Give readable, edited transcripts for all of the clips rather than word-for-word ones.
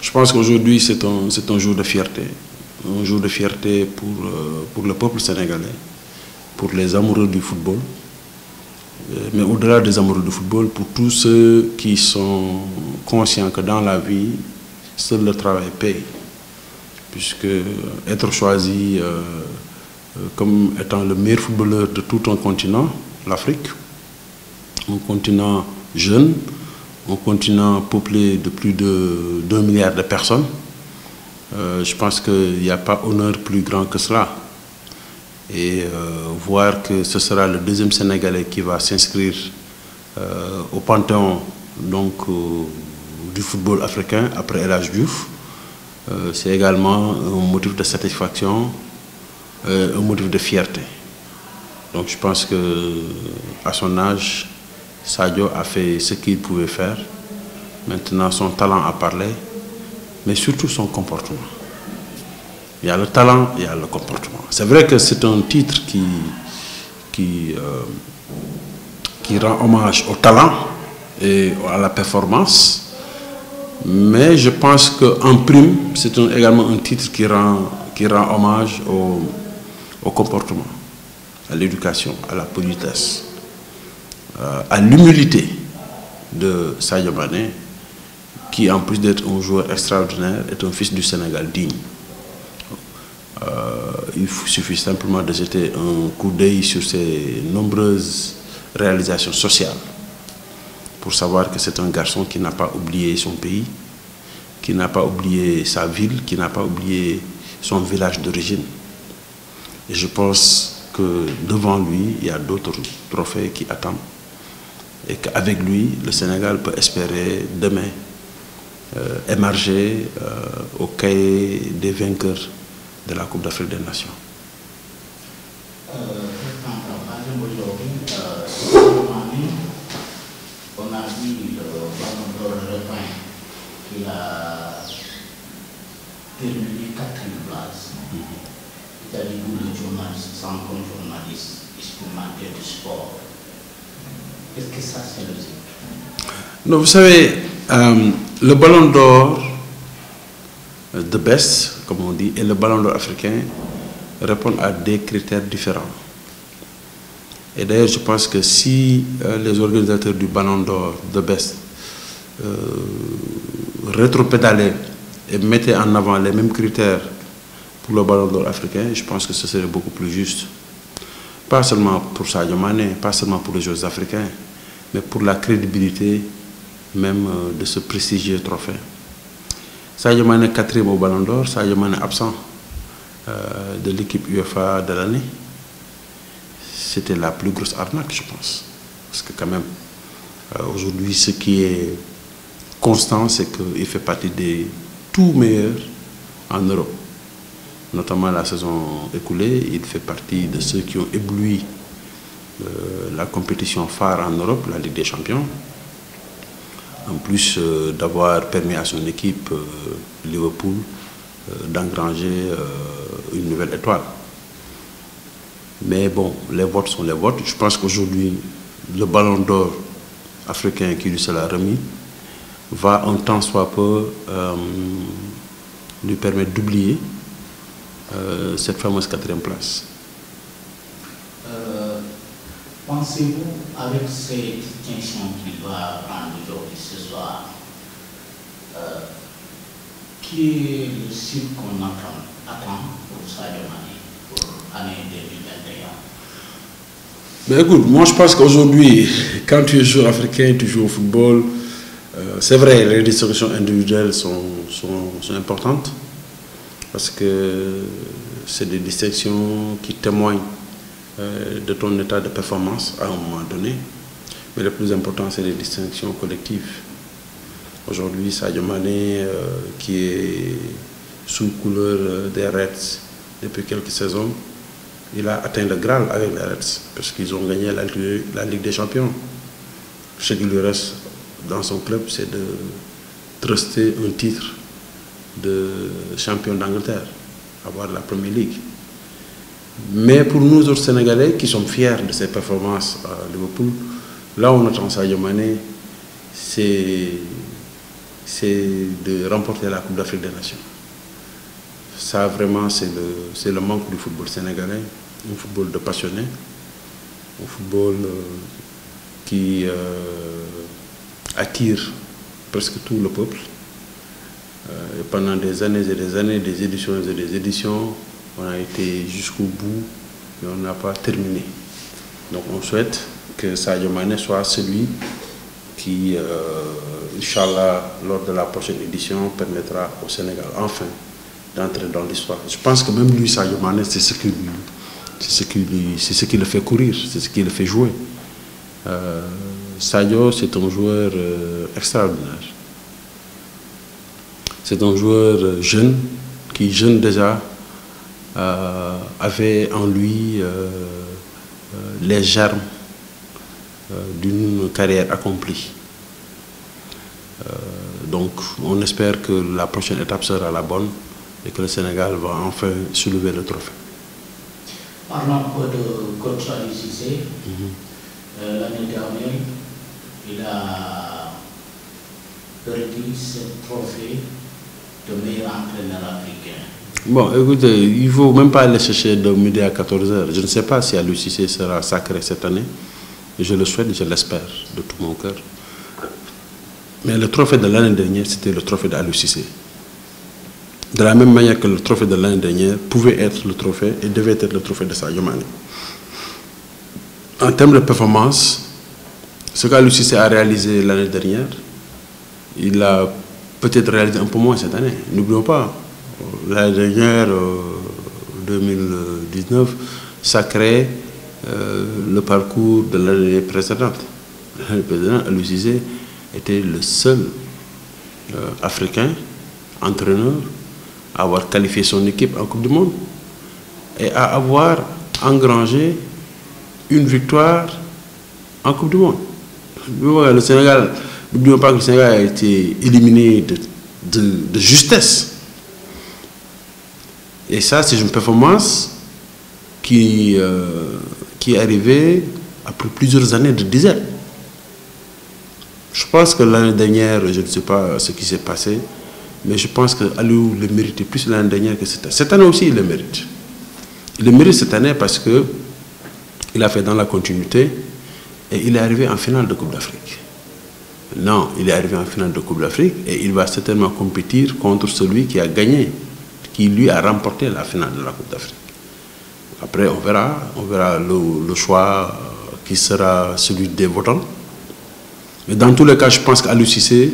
Je pense qu'aujourd'hui, c'est un jour de fierté. Un jour de fierté pour le peuple sénégalais, pour les amoureux du football, mais au-delà des amoureux du football, pour tous ceux qui sont conscients que dans la vie, seul le travail paye. Puisque être choisi comme étant le meilleur footballeur de tout un continent, l'Afrique, un continent jeune, un continent peuplé de plus de 2 milliards de personnes, je pense qu'il n'y a pas honneur plus grand que cela. Et voir que ce sera le deuxième Sénégalais qui va s'inscrire au panthéon donc, du football africain après El Hadji Diouf, c'est également un motif de satisfaction, un motif de fierté. Donc je pense qu'à son âge, Sadio a fait ce qu'il pouvait faire. Maintenant, son talent a parlé, mais surtout son comportement. Il y a le talent, il y a le comportement. C'est vrai que c'est un titre qui rend hommage au talent et à la performance, mais je pense qu'en prime, c'est également un titre qui rend hommage au comportement, à l'éducation, à la politesse, à l'humilité de Sadio Mané, qui en plus d'être un joueur extraordinaire, est un fils du Sénégal digne. Il suffit simplement de jeter un coup d'œil sur ses nombreuses réalisations sociales pour savoir que c'est un garçon qui n'a pas oublié son pays, qui n'a pas oublié sa ville, qui n'a pas oublié son village d'origine. Et je pense que devant lui, il y a d'autres trophées qui attendent. Et qu'avec lui, le Sénégal peut espérer demain émerger au cahier des vainqueurs de la Coupe d'Afrique des Nations. On a vu le Ballon d'Or européen qui a terminé 4e place. C'est-à-dire que le journaliste, sans comme journaliste, instrumentaire du sport. Est-ce que ça c'est logique? Non, vous savez, le Ballon d'Or the best, comme on dit, et le Ballon d'Or africain répondent à des critères différents. Et d'ailleurs, je pense que si les organisateurs du Ballon d'Or the best rétropédalaient et mettaient en avant les mêmes critères pour le Ballon d'Or africain, je pense que ce serait beaucoup plus juste. Pas seulement pour Sadio Mané, pas seulement pour les joueurs africains, mais pour la crédibilité même de ce prestigieux trophée. Sadio Mané 4e au Ballon d'Or, Sadio Mané absent de l'équipe UEFA de l'année. C'était la plus grosse arnaque, je pense. Parce que quand même, aujourd'hui, ce qui est constant, c'est qu'il fait partie des tout meilleurs en Europe. Notamment la saison écoulée, il fait partie de ceux qui ont ébloui la compétition phare en Europe, la Ligue des Champions. En plus d'avoir permis à son équipe, Liverpool, d'engranger une nouvelle étoile. Mais bon, les votes sont les votes. Je pense qu'aujourd'hui, le Ballon d'Or africain qui lui sera remis va un temps soit peu lui permettre d'oublier cette fameuse 4e place. Pensez-vous, avec ces distinctions qu'il va prendre aujourd'hui ce soir, qui est le cible qu'on attend pour Sadio Mané pour l'année 2021? Mais écoute, moi je pense qu'aujourd'hui, quand tu es joueur africain, tu joues au football, c'est vrai, les distinctions individuelles sont importantes parce que c'est des distinctions qui témoignent de ton état de performance à un moment donné. Mais le plus important, c'est les distinctions collectives. Aujourd'hui, Sadio Mané, qui est sous couleur des Reds depuis quelques saisons, il a atteint le Graal avec les Reds, parce qu'ils ont gagné la Ligue des Champions. Ce qui lui reste dans son club, c'est de truster un titre de champion d'Angleterre, avoir la Premier League. Mais pour nous autres Sénégalais qui sommes fiers de ses performances à Liverpool, là où on attend Sadio Mané, c'est c'est de remporter la Coupe d'Afrique des Nations. Ça, vraiment, c'est le manque du football sénégalais, un football de passionnés, un football qui attire presque tout le peuple. Et pendant des années et des années, des éditions et des éditions, on a été jusqu'au bout, mais on n'a pas terminé. Donc on souhaite que Sadio Mané soit celui qui, Inch'Allah, lors de la prochaine édition, permettra au Sénégal enfin d'entrer dans l'histoire. Je pense que même lui, Sadio Mané, c'est ce qui le fait courir, c'est ce qui le fait jouer. Sadio, c'est un joueur extraordinaire. C'est un joueur jeune, qui jeune déjà avait en lui les germes d'une carrière accomplie. Donc on espère que la prochaine étape sera la bonne et que le Sénégal va enfin soulever le trophée. Parlons un peu de coach Aliou Cissé. L'année dernière, il a perdu ce trophée de meilleur entraîneur africain. Bon, écoutez, il ne faut même pas aller chercher de midi à 14h. Je ne sais pas si Aliou Cissé sera sacré cette année. Je le souhaite, je l'espère de tout mon cœur. Mais le trophée de l'année dernière, c'était le trophée d'Aliou Cissé. De la même manière que le trophée de l'année dernière pouvait être le trophée et devait être le trophée de Sadio Mané. En termes de performance, ce qu'Aliou Cissé a réalisé l'année dernière, il a peut-être réalisé un peu moins cette année. N'oublions pas, l'année dernière, 2019, ça crée le parcours de l'année précédente. L'année précédente, Aliou Cissé était le seul Africain, entraîneur, à avoir qualifié son équipe en Coupe du Monde et à avoir engrangé une victoire en Coupe du Monde. Le Sénégal, n'oublions pas que le Sénégal a été éliminé de justesse. Et ça, c'est une performance qui est arrivée après plusieurs années de disette. Je pense que l'année dernière, je ne sais pas ce qui s'est passé, mais je pense que Aliou le méritait plus l'année dernière que cette année. Cette année aussi, il le mérite. Il le mérite cette année parce qu'il a fait dans la continuité et il est arrivé en finale de Coupe d'Afrique. Non, il est arrivé en finale de Coupe d'Afrique et il va certainement compétir contre celui qui a gagné, qui lui a remporté la finale de la Coupe d'Afrique. Après, on verra le choix qui sera celui des votants. Mais dans tous les cas, je pense qu'Aliou Cissé,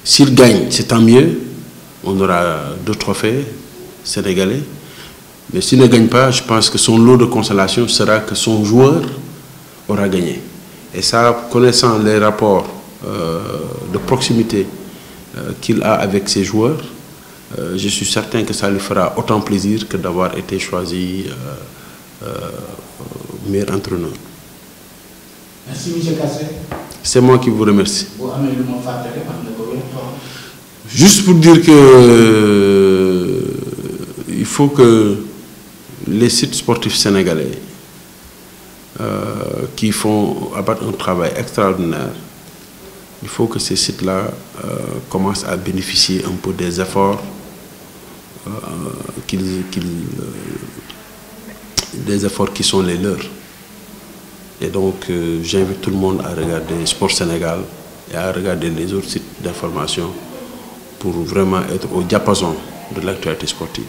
s'il gagne, c'est tant mieux. On aura 2 trophées sénégalais. Mais s'il ne gagne pas, je pense que son lot de consolation sera que son joueur aura gagné. Et ça, connaissant les rapports de proximité qu'il a avec ses joueurs, je suis certain que ça lui fera autant plaisir que d'avoir été choisi meilleur entraîneur. Merci, M. Kassé. C'est moi qui vous remercie. Juste pour dire que il faut que les sites sportifs sénégalais qui font un travail extraordinaire, il faut que ces sites-là commencent à bénéficier un peu des efforts des efforts qui sont les leurs. Et donc, j'invite tout le monde à regarder Sport Sénégal et à regarder les autres sites d'information pour vraiment être au diapason de l'actualité sportive.